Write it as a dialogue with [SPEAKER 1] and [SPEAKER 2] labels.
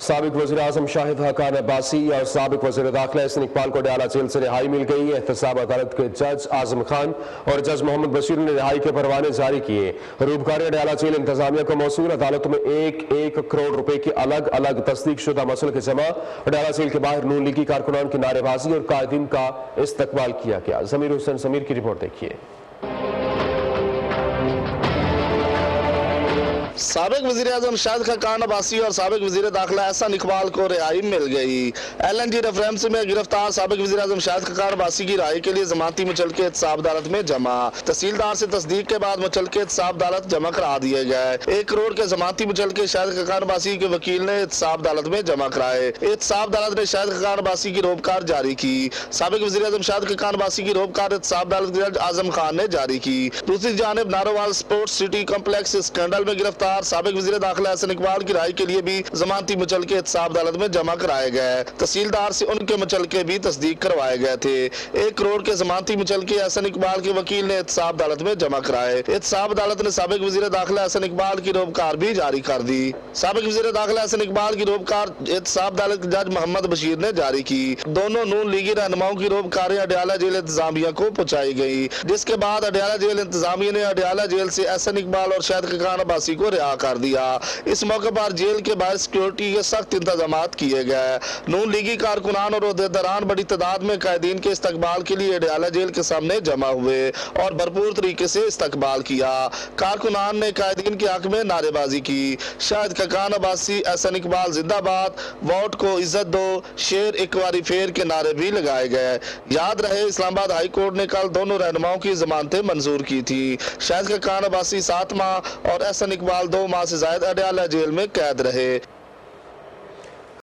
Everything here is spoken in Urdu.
[SPEAKER 1] سابق وزیر اعظم شاہد حقان عباسی اور سابق وزیر داخلہ احسن اقبال کو اڈیالہ جیل سے رہائی مل گئی۔ احتساب عدالت کے جج اعظم خان اور جج محمد بشیر نے رہائی کے پروانے جاری کیے۔ روبکاری اڈیالہ جیل انتظامیہ کو موصول، عدالتوں میں 1 کروڑ روپے کی الگ الگ تصدیق شدہ مسل کے جمع۔ اڈیالہ جیل کے باہر نون لیگی کارکنان کی نعرے بازی اور قائدین کا استقبال کیا گیا۔ ضمیر حسین سمیر کی رپورٹ دیکھیے۔
[SPEAKER 2] سابق وزیر اعظم شاہد حقان عباسی اور سابق وزیر داخلہ احسن اقبال کو رہائی مل گئی۔ LNG ریفرنس میں گرفتار سابق وزیر اعظم شاہد حقان عباسی کی رہائی کے لیے ضمانتی مچلکے احتساب عدالت میں جمع۔ تحصیلدار سے تصدیق کے بعد مچلکے احتساب عدالت جمع کرا دیے گئے۔ 1 کروڑ کے ضمانتی مچلکے شاہد حقان عباسی کے وکیل نے احتساب عدالت میں جمع کرائے۔ احتساب عدالت نے شاہد حقان عباسی کی روبکار جاری کی۔ سابق وزیر اعظم شاہد حقان عباسی کی روبکار احتساب عدالت کے جج اعظم خان نے جاری کی۔ دوسری جانب Narowal sports city complex scandal میں گرفتار سابق وزیر داخلہ احسن اقبال کی رہائی کے لیے بھی ضمانتی مچلکے احتساب عدالت میں جمع کرائے گئے۔ تحصیلدار سے ان کے مچلکے بھی تصدیق کروائے گئے تھے۔ 1 کروڑ کے ضمانتی مچلکے احسن اقبال کے وکیل نے احتساب عدالت میں جمع کرائے۔ احتساب عدالت نے سابق وزیر داخلہ احسن اقبال کی روبکار بھی جاری کر دی۔ سابق وزیر داخلہ احسن اقبال کی روبکار احتساب عدالت کے جج محمد بشیر نے جاری کی۔ دونوں نون لیگی رہنماؤں کی روبکاریں اڈیالہ جیل انتظامیہ کو پہنچائی گئی، جس کے بعد اڈیالہ جیل انتظامیہ نے اڈیالہ جیل سے احسن اقبال اور شاہد حقان عباسی کو رہا کر دیا۔ اس موقع پر جیل کے باہر سیکیورٹی کے سخت انتظامات کیے گئے۔ نون لیگی کارکنان اور عہدیداران بڑی تعداد میں قائدین کے استقبال کے لیے اڈیالہ جیل کے سامنے جمع ہوئے اور بھرپور طریقے سے استقبال کیا۔ کارکنان نے قائدین کے حق میں نعرے بازی کی۔ شاہد حقان عباسی، احسن اقبال زندہ باد، ووٹ کو عزت دو، شیر ایک باری پھر کے نعرے بھی لگائے گئے۔ یاد رہے اسلام آباد ہائی کورٹ نے کل دونوں رہنماؤں کی ضمانتیں منظور کی تھی۔ شاہد حقان عباسی 7 ماہ اور احسن اقبال 2 ماہ سے زائد اڈیالہ جیل میں قید رہے۔